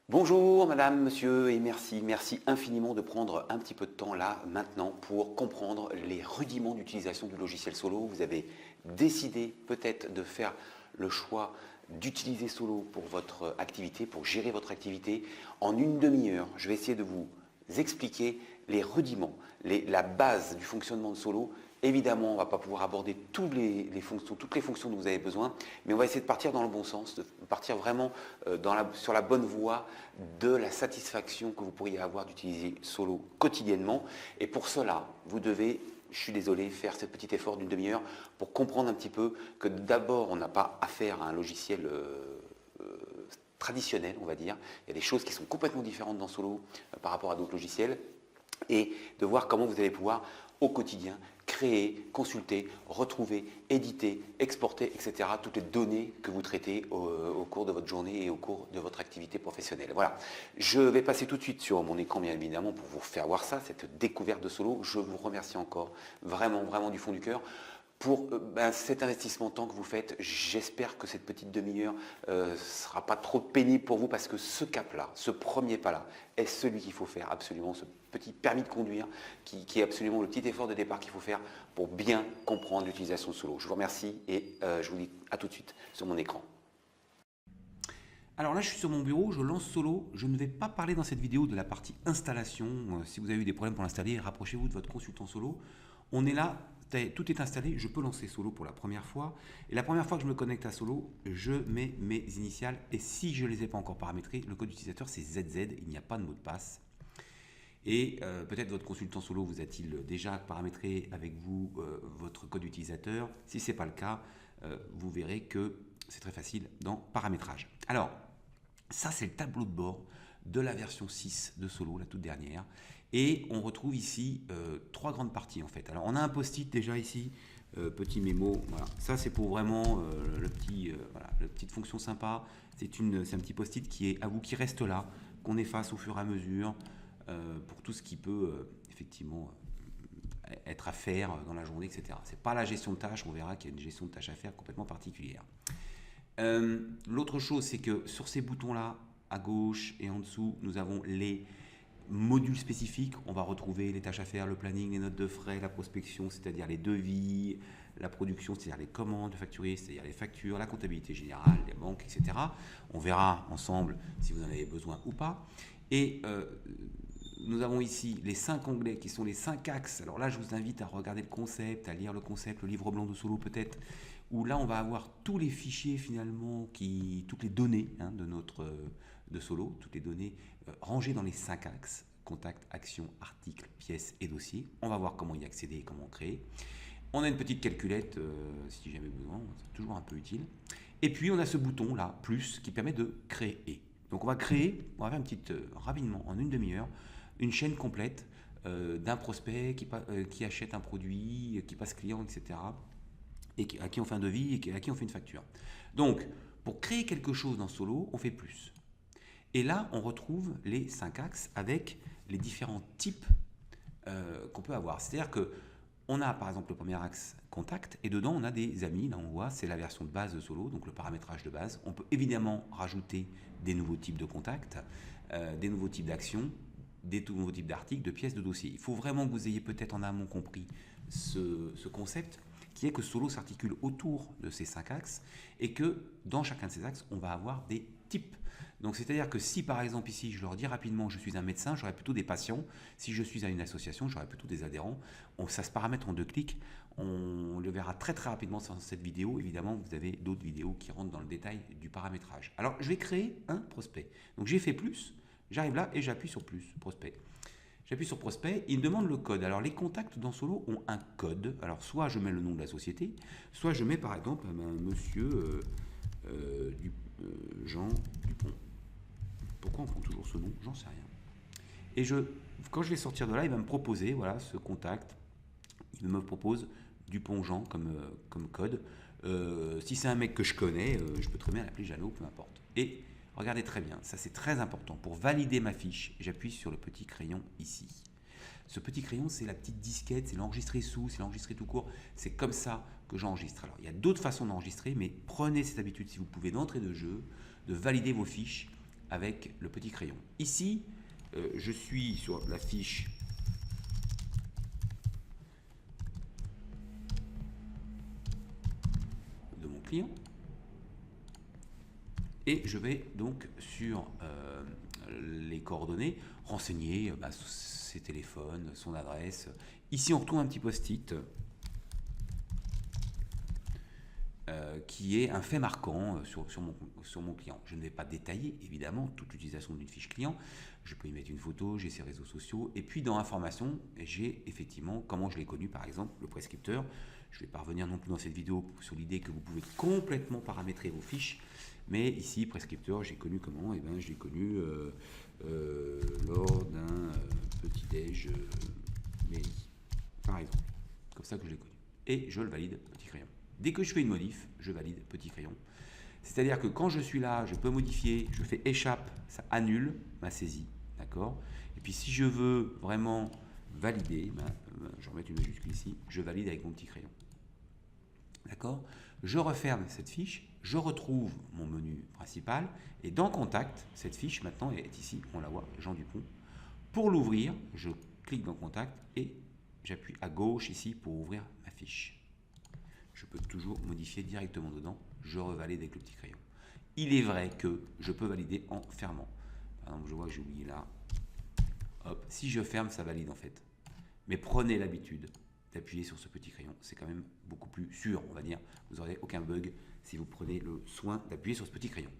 Bonjour madame, monsieur et merci infiniment de prendre un petit peu de temps là maintenant pour comprendre les rudiments d'utilisation du logiciel Solo. Vous avez décidé peut-être de faire le choix d'utiliser Solo pour votre activité, pour gérer votre activité. En une demi-heure, je vais essayer de vous expliquer les rudiments, la base du fonctionnement de Solo. Évidemment, on ne va pas pouvoir aborder toutes les fonctions dont vous avez besoin, mais on va essayer de partir dans le bon sens, de partir vraiment sur la bonne voie de la satisfaction que vous pourriez avoir d'utiliser Solo quotidiennement. Et pour cela, vous devez, je suis désolé, faire ce petit effort d'une demi-heure pour comprendre un petit peu que d'abord, on n'a pas affaire à un logiciel traditionnel, on va dire. Il y a des choses qui sont complètement différentes dans Solo par rapport à d'autres logiciels. Et de voir comment vous allez pouvoir au quotidien créer, consulter, retrouver, éditer, exporter, etc. toutes les données que vous traitez au cours de votre journée et au cours de votre activité professionnelle. Voilà, je vais passer tout de suite sur mon écran bien évidemment pour vous faire voir ça, cette découverte de Solo. Je vous remercie encore vraiment du fond du cœur pour cet investissement de temps que vous faites. J'espère que cette petite demi-heure ne sera pas trop pénible pour vous parce que ce cap-là, ce premier pas-là, est celui qu'il faut faire absolument, ce petit permis de conduire qui est absolument le petit effort de départ qu'il faut faire pour bien comprendre l'utilisation de Solo. Je vous remercie et je vous dis à tout de suite sur mon écran. Alors là, je suis sur mon bureau, je lance Solo. Je ne vais pas parler dans cette vidéo de la partie installation. Si vous avez eu des problèmes pour l'installer, rapprochez-vous de votre consultant Solo. On est là, tout est installé, je peux lancer Solo pour la première fois. Et la première fois que je me connecte à Solo, je mets mes initiales. Et si je ne les ai pas encore paramétrées, le code utilisateur c'est ZZ, il n'y a pas de mot de passe. Et peut-être votre consultant Solo vous a-t-il déjà paramétré avec vous votre code utilisateur. Si ce n'est pas le cas, vous verrez que c'est très facile dans paramétrage. Alors, ça c'est le tableau de bord de la version 6 de Solo, la toute dernière. Et on retrouve ici trois grandes parties en fait. Alors on a un post-it déjà ici, petit mémo, voilà. Ça c'est pour vraiment voilà, la petite fonction sympa. C'est un petit post-it qui est à vous, qui reste là, qu'on efface au fur et à mesure pour tout ce qui peut effectivement être à faire dans la journée, etc. C'est pas la gestion de tâches, on verra qu'il y a une gestion de tâches à faire complètement particulière. L'autre chose, c'est que sur ces boutons-là, à gauche et en dessous, nous avons les modules spécifiques. On va retrouver les tâches à faire, le planning, les notes de frais, la prospection, c'est-à-dire les devis, la production, c'est-à-dire les commandes facturées, c'est-à-dire les factures, la comptabilité générale, les banques, etc. On verra ensemble si vous en avez besoin ou pas. Et nous avons ici les 5 onglets qui sont les 5 axes. Alors là, je vous invite à regarder le concept, à lire le concept, le livre blanc de Solo peut-être, où là, on va avoir tous les fichiers finalement, toutes les données de Solo, toutes les données rangées dans les 5 axes, contact, action, article, pièces et dossiers. On va voir comment y accéder et comment créer. On a une petite calculette, si jamais besoin, c'est toujours un peu utile. Et puis, on a ce bouton là, plus, qui permet de créer. Donc, on va créer, on va faire une petite, rapidement, en une demi-heure, une chaîne complète d'un prospect qui achète un produit, qui passe client, etc. Et à qui on fait un devis et à qui on fait une facture. Donc, pour créer quelque chose dans Solo, on fait plus. Et là, on retrouve les 5 axes avec les différents types qu'on peut avoir. C'est-à-dire qu'on a par exemple le premier axe contact et dedans on a des amis. Là on voit, c'est la version de base de Solo, donc le paramétrage de base. On peut évidemment rajouter des nouveaux types de contacts, des nouveaux types d'actions, des tout nouveaux types d'articles, de pièces, de dossiers. Il faut vraiment que vous ayez peut-être en amont compris ce concept qui est que Solo s'articule autour de ces 5 axes et que dans chacun de ces axes, on va avoir des types. Donc c'est-à-dire que si par exemple ici, je leur dis rapidement, je suis un médecin, j'aurai plutôt des patients. Si je suis à une association, j'aurai plutôt des adhérents. Ça se paramètre en 2 clics. On le verra très rapidement dans cette vidéo. Évidemment, vous avez d'autres vidéos qui rentrent dans le détail du paramétrage. Alors, je vais créer un prospect. Donc j'ai fait plus, j'arrive là et j'appuie sur plus, prospect. J'appuie sur prospect, il me demande le code. Alors les contacts dans Solo ont un code. Alors soit je mets le nom de la société, soit je mets par exemple monsieur Jean Dupont. Pourquoi on prend toujours ce nom? J'en sais rien. Et quand je vais sortir de là, il va me proposer voilà, ce contact. Il me propose Dupont Jean comme code. Si c'est un mec que je connais, je peux très bien l'appeler Jeannot, peu importe. Et regardez très bien, ça c'est très important. Pour valider ma fiche, j'appuie sur le petit crayon ici. Ce petit crayon, c'est la petite disquette, c'est l'enregistrer sous, c'est l'enregistrer tout court. C'est comme ça que j'enregistre. Alors, il y a d'autres façons d'enregistrer, mais prenez cette habitude, si vous pouvez, d'entrée de jeu, de valider vos fiches avec le petit crayon. Ici, je suis sur la fiche de mon client et je vais donc sur les coordonnées renseigner ses téléphones, son adresse. Ici, on retrouve un petit post-it qui est un fait marquant sur mon client. Je ne vais pas détailler évidemment toute l'utilisation d'une fiche client. Je peux y mettre une photo, j'ai ses réseaux sociaux. Et puis dans information, j'ai effectivement comment je l'ai connu, par exemple, le prescripteur. Je ne vais pas revenir non plus dans cette vidéo sur l'idée que vous pouvez complètement paramétrer vos fiches. Mais ici, prescripteur, j'ai connu comment? Eh bien, je l'ai connu lors d'un petit-déj mairie, par exemple. Comme ça que je l'ai connu. Et je le valide, petit crayon. Dès que je fais une modif, je valide petit crayon. C'est-à-dire que quand je suis là, je peux modifier, je fais échappe, ça annule ma saisie, d'accord? Et puis si je veux vraiment valider, je vais remettre une majuscule ici, je valide avec mon petit crayon. D'accord? Je referme cette fiche, je retrouve mon menu principal et dans Contact, cette fiche maintenant est ici, on la voit, Jean Dupont. Pour l'ouvrir, je clique dans Contact et j'appuie à gauche ici pour ouvrir ma fiche. Je peux toujours modifier directement dedans, je revalide avec le petit crayon. Il est vrai que je peux valider en fermant. Par exemple, je vois que j'ai oublié là. Hop, si je ferme, ça valide en fait. Mais prenez l'habitude d'appuyer sur ce petit crayon. C'est quand même beaucoup plus sûr, on va dire. Vous n'aurez aucun bug si vous prenez le soin d'appuyer sur ce petit crayon.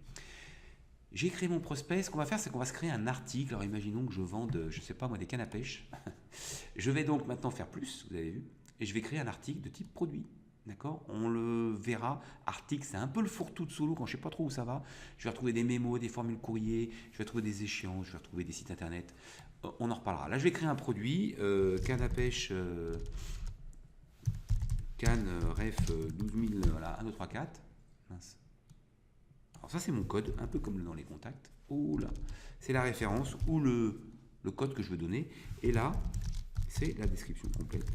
J'ai créé mon prospect. Ce qu'on va faire, c'est qu'on va se créer un article. Alors imaginons que je vende, je ne sais pas moi, des cannes à pêche. Je vais donc maintenant faire plus, vous avez vu, et je vais créer un article de type produit. D'accord? On le verra. Article, c'est un peu le fourre-tout de Solo quand je ne sais pas trop où ça va. Je vais retrouver des mémos, des formules courriers, je vais retrouver des échéances, je vais retrouver des sites internet. On en reparlera. Là, je vais créer un produit, canne à pêche, canne ref 12000, voilà, 1, 2, 3, 4. Mince. Alors ça, c'est mon code, un peu comme dans les contacts. Oh là, c'est la référence ou le code que je veux donner. Et là, c'est la description complète.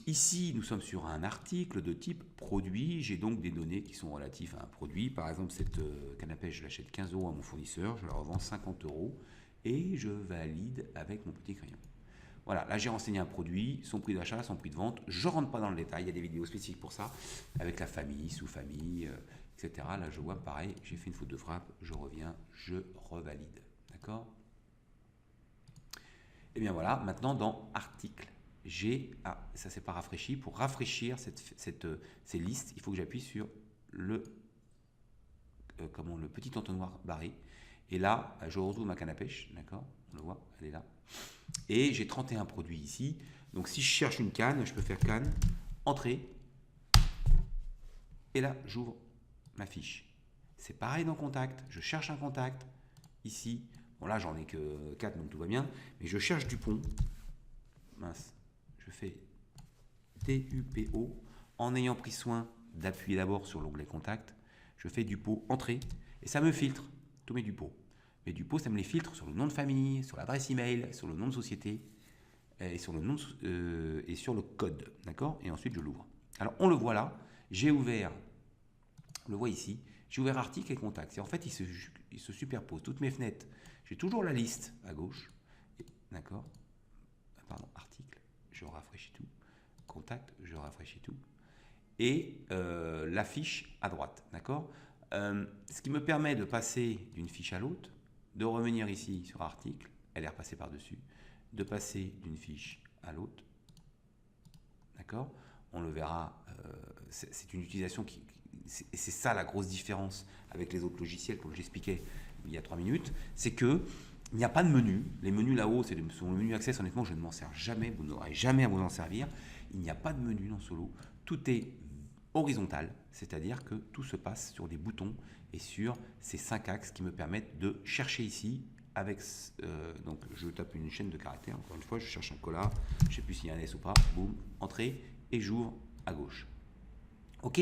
Ici, nous sommes sur un article de type produit. J'ai donc des données qui sont relatives à un produit. Par exemple, cette canne à pêche, je l'achète 15 € à mon fournisseur, je la revends 50 € et je valide avec mon petit crayon. Voilà, là j'ai renseigné un produit, son prix d'achat, son prix de vente. Je ne rentre pas dans le détail, il y a des vidéos spécifiques pour ça, avec la famille, sous-famille, etc. Là je vois pareil, j'ai fait une faute de frappe, je reviens, je revalide. D'accord? Et bien voilà, maintenant dans article. Ça s'est pas rafraîchi. Pour rafraîchir ces listes, il faut que j'appuie sur le petit entonnoir barré. Et là, je retrouve ma canne à pêche, d'accord? On le voit, elle est là. Et j'ai 31 produits ici. Donc si je cherche une canne, je peux faire canne, entrée. Et là, j'ouvre ma fiche. C'est pareil dans contact. Je cherche un contact ici. Bon là, j'en ai que 4, donc tout va bien. Mais je cherche Dupont. Mince. Je fais DUPO en ayant pris soin d'appuyer d'abord sur l'onglet contact. Je fais Dupont entrée et ça me filtre tous mes Dupont. Mes Dupont, ça me les filtre sur le nom de famille, sur l'adresse email, sur le nom de société et sur le code. D'accord? Et ensuite, je l'ouvre. Alors, on le voit là. J'ai ouvert, on le voit ici, j'ai ouvert article et contact. Et en fait, il se superpose. Toutes mes fenêtres, j'ai toujours la liste à gauche. D'accord? Pardon, article. Je rafraîchis tout, contact, je rafraîchis tout, et la fiche à droite, d'accord? Ce qui me permet de passer d'une fiche à l'autre, de revenir ici sur article, elle est repassée par-dessus, de passer d'une fiche à l'autre, d'accord? On le verra, c'est une utilisation et c'est ça la grosse différence avec les autres logiciels, comme j'expliquais il y a 3 minutes, c'est que il n'y a pas de menu. Les menus là-haut, c'est sur le menu Access. Honnêtement, je ne m'en sers jamais. Vous n'aurez jamais à vous en servir. Il n'y a pas de menu dans Solo. Tout est horizontal, c'est-à-dire que tout se passe sur des boutons et sur ces 5 axes qui me permettent de chercher ici. Donc, je tape une chaîne de caractères. Encore une fois, je cherche un collat. Je ne sais plus s'il y a un S ou pas. Boum, entrée et j'ouvre à gauche. OK ?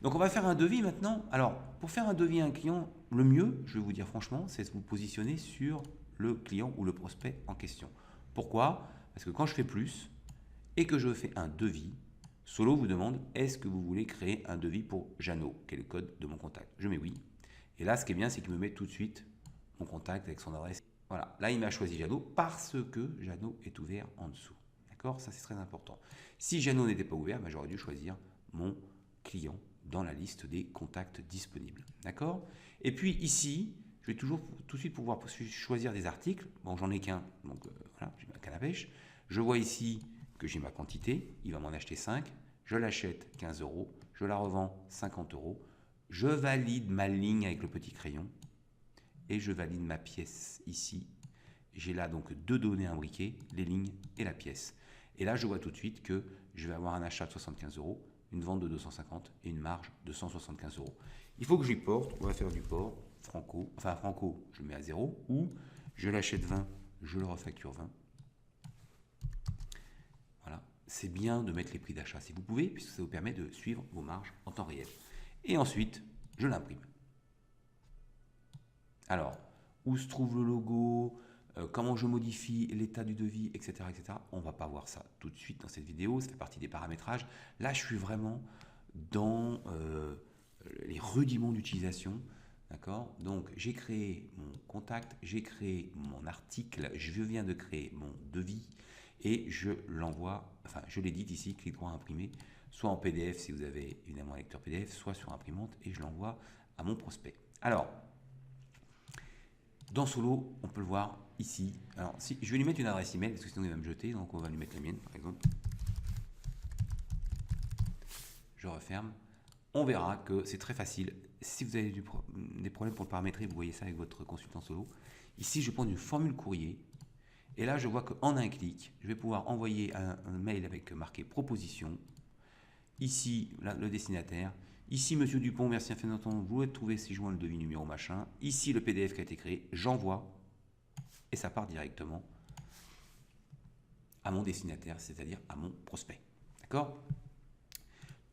Donc on va faire un devis maintenant. Alors pour faire un devis à un client, le mieux, je vais vous dire franchement, c'est de vous positionner sur le client ou le prospect en question. Pourquoi? Parce que quand je fais plus et que je fais un devis, Solo vous demande est-ce que vous voulez créer un devis pour Jeannot, qui est le code de mon contact. Je mets oui. Et là, ce qui est bien, c'est qu'il me met tout de suite mon contact avec son adresse. Voilà, là, il m'a choisi Jeannot parce que Jeannot est ouvert en dessous. D'accord? Ça, c'est très important. Si Jeannot n'était pas ouvert, ben, j'aurais dû choisir mon client dans la liste des contacts disponibles. D'accord? Et puis ici, je vais toujours tout de suite pouvoir choisir des articles. Bon, j'en ai qu'un, donc voilà, j'ai ma canne à pêche. Je vois ici que j'ai ma quantité, il va m'en acheter 5, je l'achète 15 €, je la revends 50 €, je valide ma ligne avec le petit crayon et je valide ma pièce ici. J'ai là donc deux données imbriquées, les lignes et la pièce. Et là, je vois tout de suite que je vais avoir un achat de 75 €, une vente de 250 et une marge de 175 €. Il faut que j'y porte, on va faire du port, franco, je le mets à 0, ou je l'achète 20, je le refacture 20. Voilà, c'est bien de mettre les prix d'achat si vous pouvez, puisque ça vous permet de suivre vos marges en temps réel. Et ensuite, je l'imprime. Alors, où se trouve le logo, comment je modifie l'état du devis, etc., etc. On ne va pas voir ça tout de suite dans cette vidéo, ça fait partie des paramétrages. Là, je suis vraiment dans les rudiments d'utilisation. D'accord? Donc, j'ai créé mon contact, j'ai créé mon article, je viens de créer mon devis et je l'envoie, enfin, je l'édite ici, clic droit imprimer, soit en PDF si vous avez évidemment un lecteur PDF, soit sur imprimante et je l'envoie à mon prospect. Alors, dans Solo, on peut le voir ici. Alors, si, je vais lui mettre une adresse email parce que sinon il va me jeter, donc on va lui mettre la mienne par exemple. Je referme. On verra que c'est très facile. Si vous avez des problèmes pour le paramétrer, vous voyez ça avec votre consultant Solo. Ici, je prends une formule courrier et là, je vois qu'en un clic, je vais pouvoir envoyer un mail avec marqué proposition. Ici, là, le destinataire. Ici, Monsieur Dupont, merci infiniment, vous pouvez trouver ci-joint le devis numéro machin. Ici, le PDF qui a été créé, j'envoie et ça part directement à mon destinataire, c'est-à-dire à mon prospect. D'accord?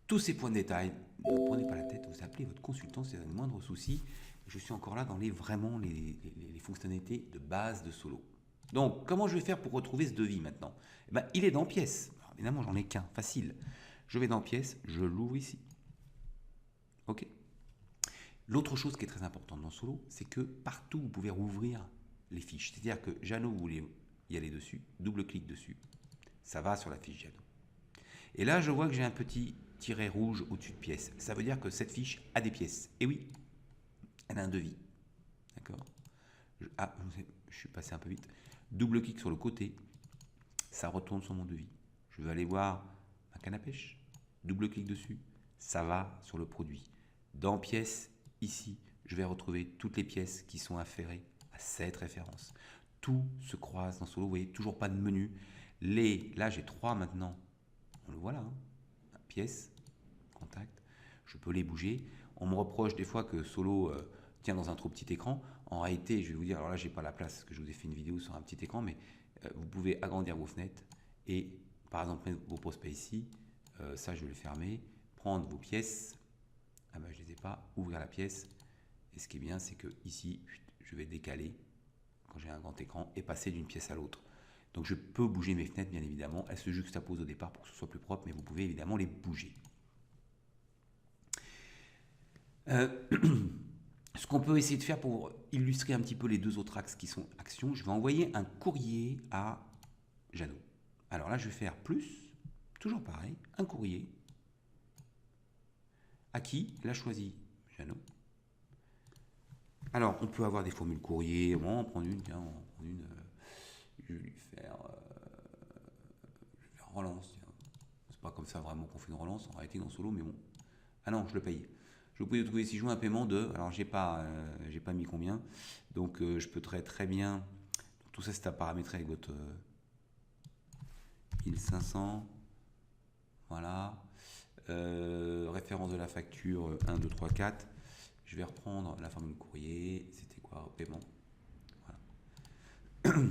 Tous ces points de détail, ne prenez pas la tête, vous appelez votre consultant si vous avez le moindre souci. Je suis encore là dans les fonctionnalités de base de Solo. Donc, comment je vais faire pour retrouver ce devis maintenant? Eh ben, il est dans pièces. Alors, évidemment, j'en ai qu'un, facile. Je vais dans pièces, je l'ouvre ici. OK. L'autre chose qui est très importante dans Solo, c'est que partout, vous pouvez rouvrir les fiches. C'est-à-dire que Jeannot, vous voulez y aller dessus, double-clic dessus, ça va sur la fiche Jeannot. Et là, je vois que j'ai un petit tiret rouge au-dessus de pièces. Ça veut dire que cette fiche a des pièces. Et oui, elle a un devis. D'accord? Je suis passé un peu vite. Double-clic sur le côté, ça retourne sur mon devis. Je vais aller voir ma canne à pêche. Double-clic dessus, ça va sur le produit. Dans pièces, ici, je vais retrouver toutes les pièces qui sont afférées à cette référence. Tout se croise dans Solo. Vous voyez, toujours pas de menu. Là, j'ai 3 maintenant. On le voit là. Hein. Pièce, contact. Je peux les bouger. On me reproche des fois que Solo tient dans un trop petit écran. En réalité, je vais vous dire, alors là, j'ai pas la place parce que je vous ai fait une vidéo sur un petit écran, mais vous pouvez agrandir vos fenêtres et, par exemple, mettre vos prospects ici. Ça, je vais le fermer. Prendre vos pièces. Ah ben, je les ai pas. Ouvrir la pièce. Et ce qui est bien, c'est que ici, je vais décaler quand j'ai un grand écran et passer d'une pièce à l'autre. Donc je peux bouger mes fenêtres, bien évidemment. Elles se juxtaposent au départ pour que ce soit plus propre, mais vous pouvez évidemment les bouger. Ce qu'on peut essayer de faire pour illustrer un petit peu les deux autres axes qui sont actions, je vais envoyer un courrier à Jeannot. Alors là, je vais faire plus, toujours pareil, un courrier. À qui? Là, choisi Jeannot. Alors, on peut avoir des formules courrier, on va en prendre une, tiens, on va en prendre une. Je vais lui faire relance. C'est pas comme ça vraiment qu'on fait une relance en réalité dans Solo, mais bon. Ah non, je le paye. Je peux trouver si je joue un paiement de. Alors j'ai pas mis combien. Donc je peux très bien. Tout ça c'est à paramétrer avec votre 1500. Voilà. Référence de la facture 1, 2, 3, 4. Je vais reprendre la formule courrier. C'était quoi? Paiement. Voilà.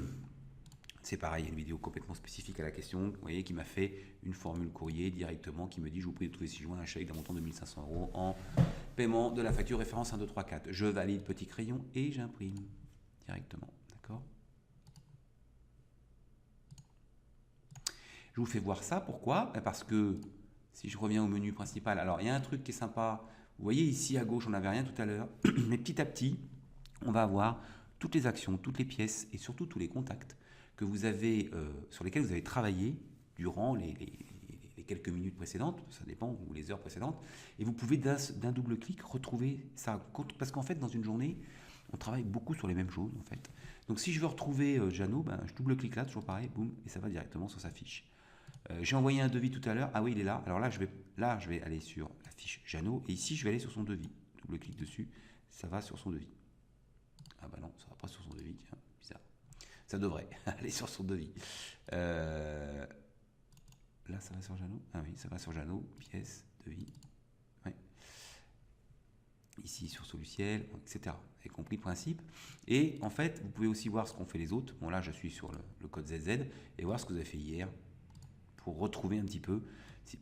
C'est pareil, il y a une vidéo complètement spécifique à la question, vous voyez, qui m'a fait une formule courrier directement qui me dit je vous prie de trouver ci-joint un chèque d'un montant de 1500 € en paiement de la facture référence 1, 2, 3, 4. Je valide petit crayon et j'imprime directement. D'accord? Je vous fais voir ça, pourquoi? Parce que si je reviens au menu principal, alors il y a un truc qui est sympa. Vous voyez ici à gauche, on n'avait rien tout à l'heure, mais petit à petit, on va avoir toutes les actions, toutes les pièces et surtout tous les contacts que vous avez, sur lesquels vous avez travaillé durant les quelques minutes précédentes, ça dépend, ou les heures précédentes, et vous pouvez d'un double clic retrouver ça. Parce qu'en fait, dans une journée, on travaille beaucoup sur les mêmes choses en fait. Donc si je veux retrouver Jeannot, je double-clique là, toujours pareil, boum, et ça va directement sur sa fiche. J'ai envoyé un devis tout à l'heure, ah oui il est là, alors là je vais aller sur la fiche Jeannot, et ici je vais aller sur son devis. Double-clic dessus, ça va sur son devis. Ah bah non, ça va pas sur son devis, tiens, bizarre. Ça devrait aller sur son devis. Là ça va sur Jeannot, ah oui ça va sur Jeannot, pièce, devis. Ouais. Ici sur Soluciel, etc. Vous avez compris le principe. Et en fait, vous pouvez aussi voir ce qu'ont fait les autres. Bon là, je suis sur le code ZZ et voir ce que vous avez fait hier pour retrouver un petit peu.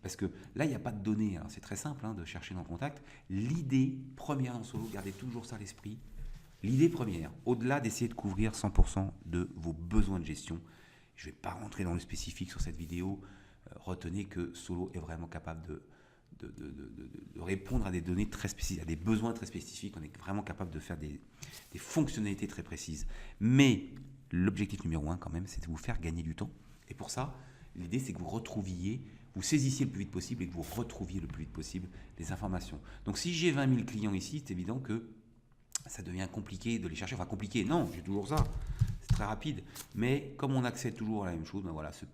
Parce que là, il n'y a pas de données. Hein. C'est très simple de chercher dans le contact. L'idée première en solo, gardez toujours ça à l'esprit. L'idée première, au-delà d'essayer de couvrir 100% de vos besoins de gestion, je ne vais pas rentrer dans le spécifique sur cette vidéo. Retenez que Solo est vraiment capable de répondre à des données très spécifiques, à des besoins très spécifiques. On est vraiment capable de faire des fonctionnalités très précises. Mais l'objectif numéro 1 quand même, c'est de vous faire gagner du temps. Et pour ça, l'idée c'est que vous saisissiez le plus vite possible et que vous retrouviez le plus vite possible les informations. Donc si j'ai 20 000 clients ici, c'est évident que ça devient compliqué de les chercher. Enfin compliqué, non, j'ai toujours ça. C'est très rapide. Mais comme on accède toujours à la même chose, voilà cette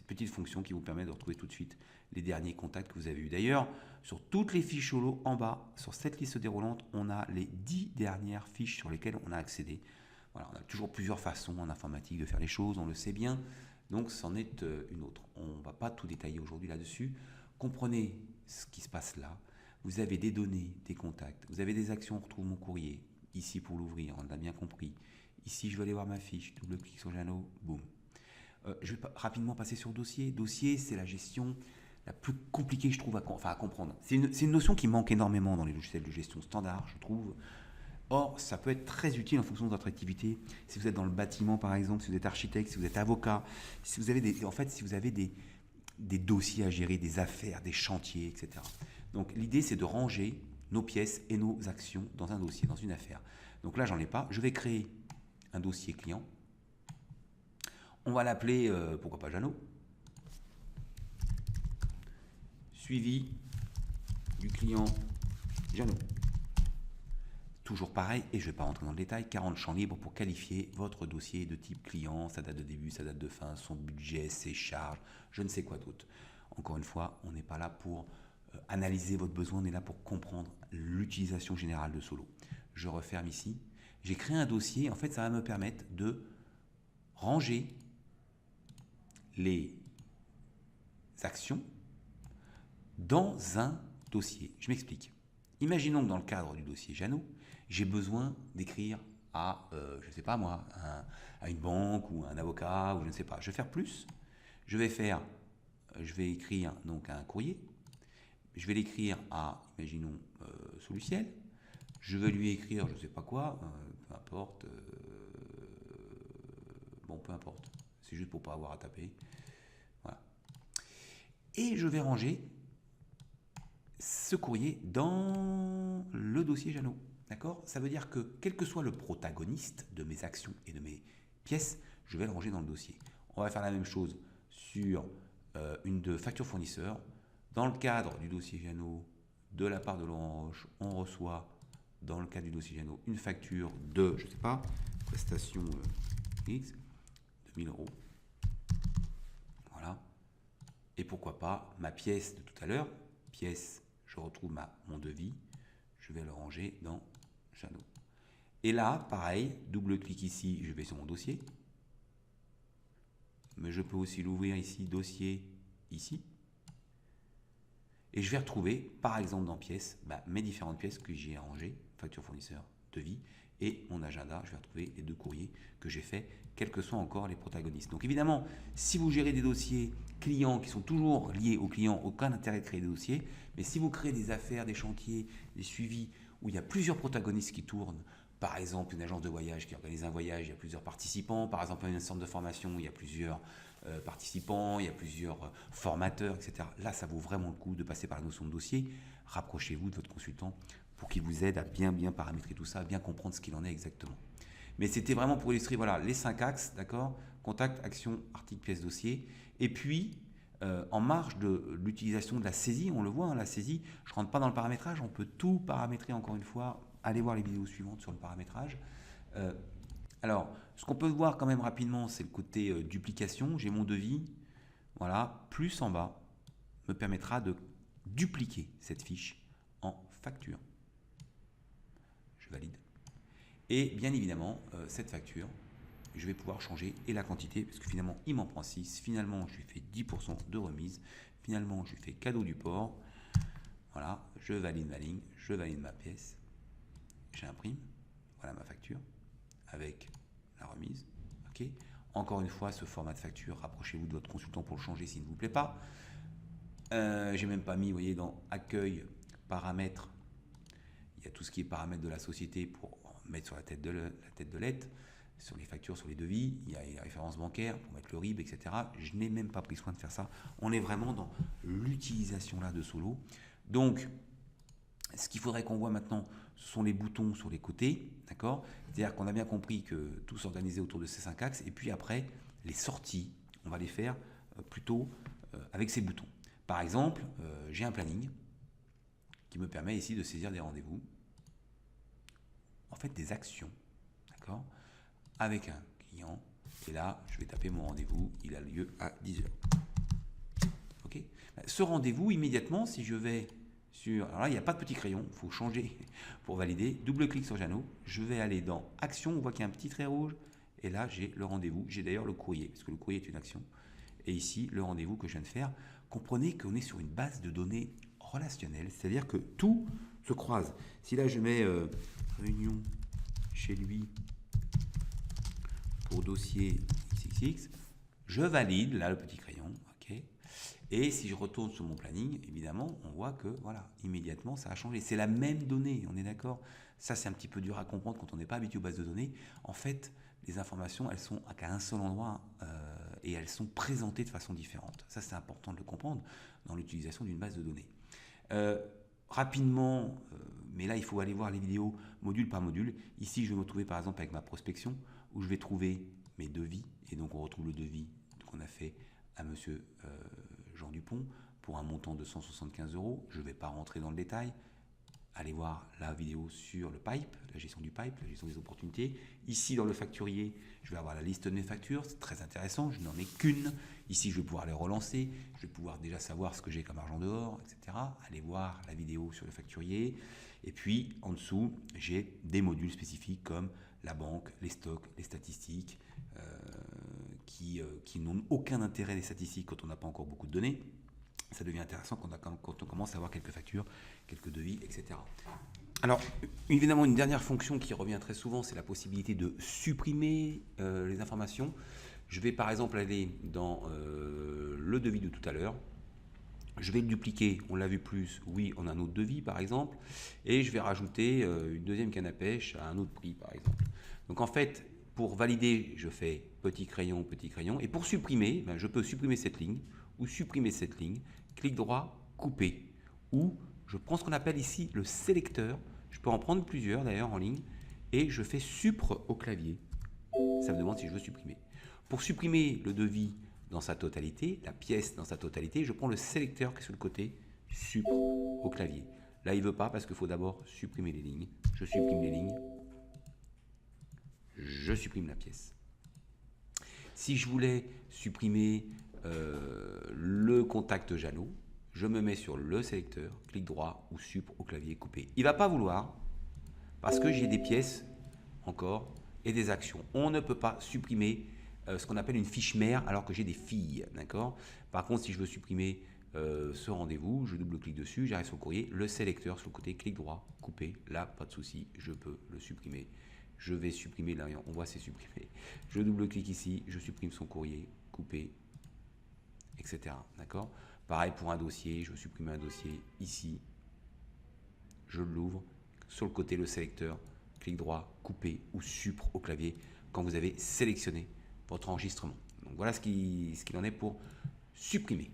petite fonction qui vous permet de retrouver tout de suite les derniers contacts que vous avez eus. D'ailleurs, sur toutes les fiches solo, en bas, sur cette liste déroulante, on a les 10 dernières fiches sur lesquelles on a accédé. Voilà, on a toujours plusieurs façons en informatique de faire les choses, on le sait bien, donc c'en est une autre. On ne va pas tout détailler aujourd'hui là-dessus. Comprenez ce qui se passe là. Vous avez des données, des contacts, vous avez des actions, on retrouve mon courrier, ici pour l'ouvrir, on l'a bien compris. Ici, je vais aller voir ma fiche, double-clic sur Jeannot, boum. Je vais rapidement passer sur dossier. Dossier, c'est la gestion la plus compliquée, je trouve, à comprendre. C'est une notion qui manque énormément dans les logiciels de gestion standard, je trouve. Or, ça peut être très utile en fonction de votre activité. Si vous êtes dans le bâtiment, par exemple, si vous êtes architecte, si vous êtes avocat, si vous avez des dossiers à gérer, des affaires, des chantiers, etc. Donc, l'idée, c'est de ranger nos pièces et nos actions dans un dossier, dans une affaire. Donc là, j'en ai pas. Je vais créer un dossier client. On va l'appeler, pourquoi pas Jeannot. Suivi du client Jeannot. Toujours pareil, et je ne vais pas rentrer dans le détail, 40 champs libres pour qualifier votre dossier de type client, sa date de début, sa date de fin, son budget, ses charges, je ne sais quoi d'autre. Encore une fois, on n'est pas là pour analyser votre besoin, on est là pour comprendre l'utilisation générale de Solo. Je referme ici. J'ai créé un dossier, en fait ça va me permettre de ranger les actions dans un dossier. Je m'explique. Imaginons que dans le cadre du dossier Jeannot, j'ai besoin d'écrire à, je ne sais pas moi, à une banque ou à un avocat, ou je ne sais pas. Je vais faire plus. Je vais écrire donc un courrier. Je vais l'écrire à, imaginons, Soluciel. Je vais lui écrire, je ne sais pas quoi, peu importe. Bon, peu importe. C'est juste pour ne pas avoir à taper. Voilà. Et je vais ranger ce courrier dans le dossier Jeannot. D'accord ? Ça veut dire que quel que soit le protagoniste de mes actions et de mes pièces, je vais le ranger dans le dossier. On va faire la même chose sur une de facture fournisseur. Dans le cadre du dossier Jeannot, de la part de Laurent Roche, on reçoit dans le cadre du dossier Jeannot une facture de, je ne sais pas, prestation X, 2000 €. Voilà. Et pourquoi pas ma pièce de tout à l'heure, pièce, je retrouve mon devis, je vais le ranger dans Jeannot. Et là, pareil, double-clic ici, je vais sur mon dossier. Mais je peux aussi l'ouvrir ici, dossier, ici. Et je vais retrouver, par exemple dans pièces, mes différentes pièces que j'ai rangées, facture fournisseur, devis, et mon agenda, je vais retrouver les 2 courriers que j'ai faits, quels que soient encore les protagonistes. Donc évidemment, si vous gérez des dossiers clients qui sont toujours liés aux clients, aucun intérêt de créer des dossiers, mais si vous créez des affaires, des chantiers, des suivis, où il y a plusieurs protagonistes qui tournent, par exemple une agence de voyage qui organise un voyage, il y a plusieurs participants, par exemple un centre de formation où il y a plusieurs participants, il y a plusieurs formateurs, etc. Là, ça vaut vraiment le coup de passer par la notion de dossier. Rapprochez-vous de votre consultant pour qu'il vous aide à bien paramétrer tout ça, à bien comprendre ce qu'il en est exactement. Mais c'était vraiment pour illustrer voilà, les 5 axes, d'accord? Contact, action, article, pièce, dossier. Et puis, en marge de l'utilisation de la saisie, on le voit, hein, la saisie, je ne rentre pas dans le paramétrage, on peut tout paramétrer encore une fois. Allez voir les vidéos suivantes sur le paramétrage. Alors, ce qu'on peut voir quand même rapidement, c'est le côté duplication. J'ai mon devis, voilà, plus en bas, me permettra de dupliquer cette fiche en facture. Je valide. Et bien évidemment, cette facture, je vais pouvoir changer et la quantité, parce que finalement, il m'en prend 6. Finalement, je lui fais 10% de remise. Finalement, je lui fais cadeau du port. Voilà, je valide ma ligne, je valide ma pièce. J'imprime. Voilà ma facture avec la remise. Ok. Encore une fois, ce format de facture, rapprochez-vous de votre consultant pour le changer s'il ne vous plaît pas. J'ai même pas mis, vous voyez, dans accueil, paramètres, il y a tout ce qui est paramètres de la société pour mettre sur la tête de lettre, sur les factures, sur les devis, il y a les références bancaires pour mettre le RIB, etc. Je n'ai même pas pris soin de faire ça. On est vraiment dans l'utilisation là de Solo. Donc, ce qu'il faudrait qu'on voit maintenant, ce sont les boutons sur les côtés, d'accord? C'est-à-dire qu'on a bien compris que tout s'organisait autour de ces 5 axes, et puis après, les sorties, on va les faire plutôt avec ces boutons. Par exemple, j'ai un planning qui me permet ici de saisir des rendez-vous, en fait des actions, d'accord, avec un client, et là, je vais taper mon rendez-vous, il a lieu à 10h. Ok? Ce rendez-vous, immédiatement, si je vais sur... Alors là, il n'y a pas de petit crayon, il faut changer pour valider. Double-clic sur Jeannot, je vais aller dans Action, on voit qu'il y a un petit trait rouge, et là, j'ai le rendez-vous. J'ai d'ailleurs le courrier, parce que le courrier est une action. Et ici, le rendez-vous que je viens de faire. Comprenez qu'on est sur une base de données relationnelle, c'est-à-dire que tout se croise. Si là, je mets réunion chez lui pour dossier XXX, je valide, là, le petit crayon, ok. Et si je retourne sur mon planning, évidemment, on voit que, voilà, immédiatement, ça a changé. C'est la même donnée, on est d'accord? Ça, c'est un petit peu dur à comprendre quand on n'est pas habitué aux bases de données. En fait, les informations, elles sont qu'à un seul endroit et elles sont présentées de façon différente. Ça, c'est important de le comprendre dans l'utilisation d'une base de données. Rapidement, mais là, il faut aller voir les vidéos module par module. Ici, je vais me retrouver par exemple avec ma prospection où je vais trouver mes devis. Et donc, on retrouve le devis qu'on a fait à monsieur Jean Dupont pour un montant de 175 €. Je ne vais pas rentrer dans le détail. Allez voir la vidéo sur le pipe, la gestion du pipe, la gestion des opportunités. Ici, dans le facturier, je vais avoir la liste de mes factures. C'est très intéressant, je n'en ai qu'une. Ici, je vais pouvoir les relancer. Je vais pouvoir déjà savoir ce que j'ai comme argent dehors, etc. Allez voir la vidéo sur le facturier. Et puis, en dessous, j'ai des modules spécifiques comme la banque, les stocks, les statistiques, qui n'ont aucun intérêt, les statistiques, quand on n'a pas encore beaucoup de données. Ça devient intéressant quand on commence à avoir quelques factures, quelques devis, etc. Alors, évidemment, une dernière fonction qui revient très souvent, c'est la possibilité de supprimer les informations. Je vais par exemple aller dans le devis de tout à l'heure. Je vais le dupliquer, on l'a vu plus, oui, on a un autre devis par exemple, et je vais rajouter une deuxième canne à pêche à un autre prix par exemple. Donc en fait, pour valider, je fais petit crayon, et pour supprimer, je peux supprimer cette ligne, ou supprimer cette ligne, clic droit, couper, ou je prends ce qu'on appelle ici le sélecteur, je peux en prendre plusieurs d'ailleurs en ligne, et je fais supr au clavier. Ça me demande si je veux supprimer. Pour supprimer le devis dans sa totalité, la pièce dans sa totalité, je prends le sélecteur qui est sur le côté, supr au clavier. Là, il ne veut pas parce qu'il faut d'abord supprimer les lignes. Je supprime les lignes, je supprime la pièce. Si je voulais supprimer le contact Jeannot, je me mets sur le sélecteur, clic droit ou supr au clavier, couper. Il ne va pas vouloir parce que j'ai des pièces encore et des actions. On ne peut pas supprimer ce qu'on appelle une fiche mère alors que j'ai des filles, d'accord? Par contre, si je veux supprimer ce rendez-vous, je double-clique dessus, j'arrive sur le courrier, le sélecteur sur le côté, clic droit, couper, là, pas de souci, je peux le supprimer. Je vais supprimer, là, on voit c'est supprimé. Je double-clique ici, je supprime son courrier, couper, etc. D'accord? Pareil pour un dossier, je veux supprimer un dossier ici, je l'ouvre, sur le côté, le sélecteur, clic droit, couper ou supr au clavier quand vous avez sélectionné votre enregistrement. Donc voilà ce qu'il en est pour supprimer.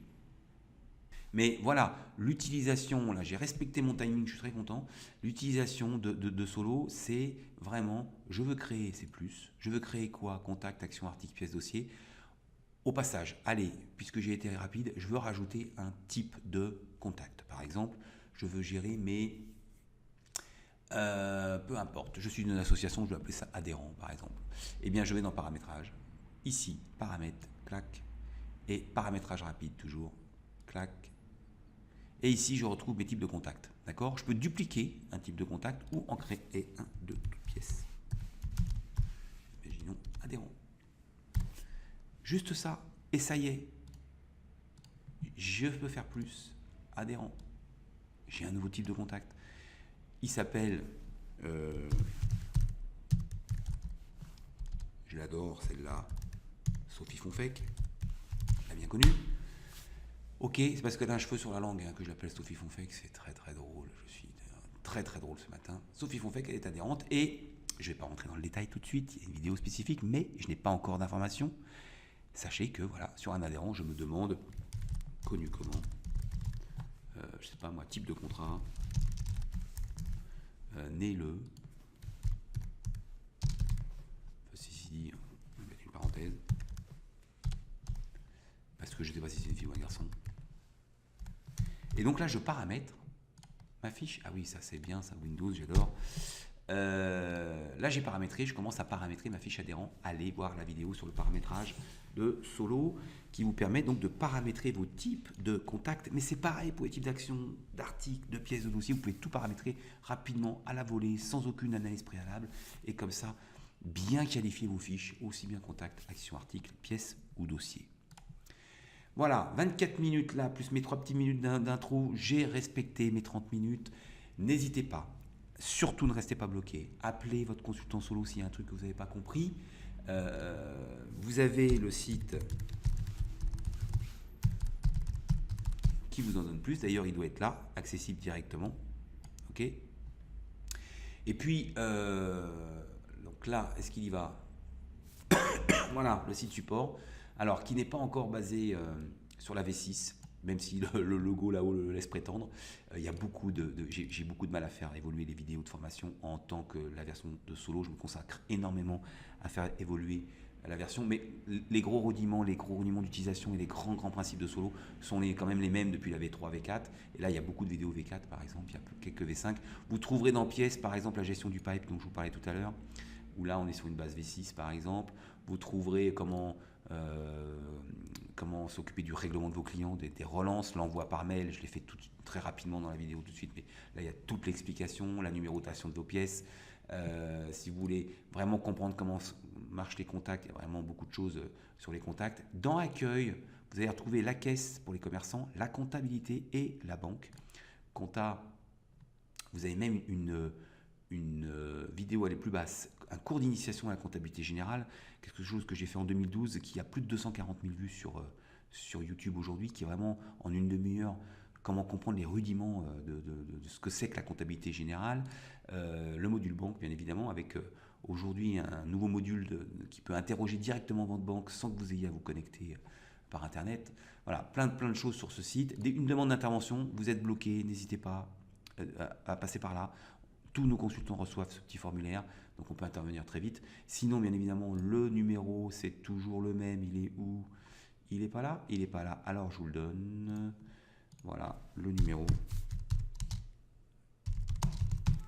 Mais voilà, l'utilisation, là j'ai respecté mon timing, je suis très content. L'utilisation de solo, c'est vraiment, je veux créer, c'est plus. Je veux créer quoi? Contact, action, article, pièce, dossier. Au passage, allez, puisque j'ai été rapide, je veux rajouter un type de contact. Par exemple, je veux gérer mes... peu importe, je suis une association, je vais appeler ça adhérent par exemple. Eh bien, je vais dans paramétrage, ici, paramètres, clac, et paramétrage rapide toujours, clac. Et ici, je retrouve mes types de contacts. D'accord? Je peux dupliquer un type de contact ou en créer un de toutes pièces. Imaginons adhérent. Juste ça, et ça y est. Je peux faire plus. Adhérent. J'ai un nouveau type de contact. Il s'appelle... je l'adore, celle-là. Sophie Fonfec. Je l'ai bien connue. Ok, c'est parce qu'elle a un cheveu sur la langue que je l'appelle Sophie Fonfec, c'est très très drôle, je suis très très drôle ce matin. Sophie Fonfec, elle est adhérente et je ne vais pas rentrer dans le détail tout de suite, il y a une vidéo spécifique, mais je n'ai pas encore d'informations. Sachez que voilà, sur un adhérent, je me demande, connu comment, je sais pas moi, type de contrat, né le, ceci, on va mettre une parenthèse, parce que je ne sais pas si c'est une fille ou un garçon. Et donc là, je paramètre ma fiche. Ah oui, ça c'est bien, ça Windows, j'adore. Là, j'ai paramétré, je commence à paramétrer ma fiche adhérent. Allez voir la vidéo sur le paramétrage de Solo qui vous permet donc de paramétrer vos types de contacts. Mais c'est pareil pour les types d'actions, d'articles, de pièces, de dossiers. Vous pouvez tout paramétrer rapidement, à la volée, sans aucune analyse préalable. Et comme ça, bien qualifier vos fiches, aussi bien contact, action, article, pièce ou dossier. Voilà, 24 minutes là, plus mes 3 petites minutes d'intro, j'ai respecté mes 30 minutes. N'hésitez pas, surtout ne restez pas bloqué. Appelez votre consultant solo s'il y a un truc que vous n'avez pas compris. Vous avez le site qui vous en donne plus. D'ailleurs, il doit être là, accessible directement. Ok. Et puis, donc là, est-ce qu'il y va? Voilà, le site support. Alors, qui n'est pas encore basé sur la V6, même si le logo là-haut le laisse prétendre. Il y a beaucoup j'ai beaucoup de mal à faire évoluer les vidéos de formation en tant que la version de Solo. Je me consacre énormément à faire évoluer la version, mais les gros rudiments d'utilisation et les grands principes de Solo sont quand même les mêmes depuis la V3, V4. Et là, il y a beaucoup de vidéos V4, par exemple, il y a quelques V5. Vous trouverez dans pièces, par exemple, la gestion du pipe dont je vous parlais tout à l'heure, où là, on est sur une base V6, par exemple. Vous trouverez comment s'occuper du règlement de vos clients, des relances, l'envoi par mail. Je l'ai fait très rapidement dans la vidéo tout de suite, mais là il y a toute l'explication, la numérotation de vos pièces. Si vous voulez vraiment comprendre comment marchent les contacts, il y a vraiment beaucoup de choses sur les contacts. Dans Accueil, vous allez retrouver la caisse pour les commerçants, la comptabilité et la banque. Compta, vous avez même une vidéo, elle est plus basse, un cours d'initiation à la comptabilité générale, quelque chose que j'ai fait en 2012, qui a plus de 240 000 vues sur YouTube aujourd'hui, qui est vraiment en une demi-heure, comment comprendre les rudiments de ce que c'est que la comptabilité générale. Le module banque, bien évidemment, avec aujourd'hui un nouveau module qui peut interroger directement votre banque sans que vous ayez à vous connecter par Internet. Voilà, plein de choses sur ce site. Une demande d'intervention, vous êtes bloqué, n'hésitez pas à passer par là. Tous nos consultants reçoivent ce petit formulaire, donc on peut intervenir très vite. Sinon, bien évidemment, le numéro, c'est toujours le même. Il est où? Il n'est pas là? Il n'est pas là. Alors, je vous le donne. Voilà, le numéro.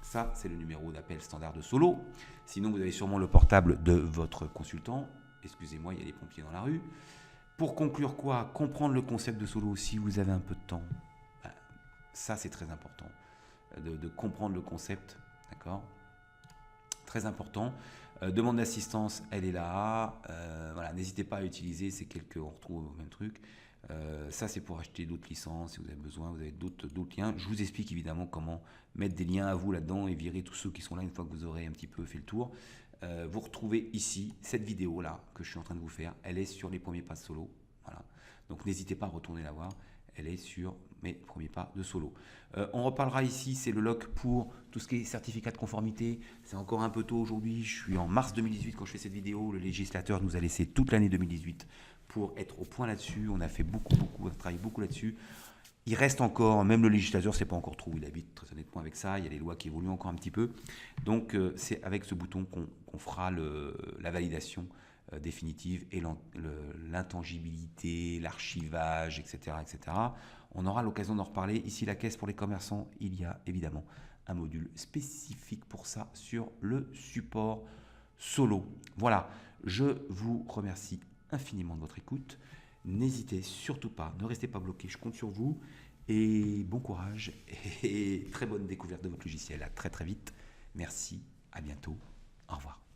Ça, c'est le numéro d'appel standard de Solo. Sinon, vous avez sûrement le portable de votre consultant. Excusez-moi, il y a des pompiers dans la rue. Pour conclure quoi? Comprendre le concept de Solo si vous avez un peu de temps. Ça, c'est très important. De comprendre le concept, d'accord? Très important. Demande d'assistance, elle est là. Voilà, n'hésitez pas à utiliser ces on retrouve au même truc. Ça, c'est pour acheter d'autres licences si vous avez besoin. Vous avez d'autres liens. Je vous explique évidemment comment mettre des liens à vous là-dedans et virer tous ceux qui sont là une fois que vous aurez un petit peu fait le tour. Vous retrouvez ici cette vidéo là que je suis en train de vous faire. Elle est sur les premiers pas de Solo. Voilà. Donc n'hésitez pas à retourner la voir. elle est sur mes premiers pas de solo. On reparlera ici, c'est le lock pour tout ce qui est certificat de conformité. C'est encore un peu tôt aujourd'hui, je suis en mars 2018 quand je fais cette vidéo. Le législateur nous a laissé toute l'année 2018 pour être au point là-dessus. On a fait on a travaillé beaucoup là-dessus. Il reste encore, même le législateur ne sait pas encore trop où il habite, très honnêtement avec ça. Il y a les lois qui évoluent encore un petit peu. Donc c'est avec ce bouton qu'on fera la validation définitive et l'intangibilité, l'archivage, etc., etc. On aura l'occasion d'en reparler. Ici, la caisse pour les commerçants, il y a évidemment un module spécifique pour ça sur le support solo. Voilà, je vous remercie infiniment de votre écoute. N'hésitez surtout pas, ne restez pas bloqués, je compte sur vous. Et bon courage et très bonne découverte de votre logiciel. À très très vite. Merci, à bientôt. Au revoir.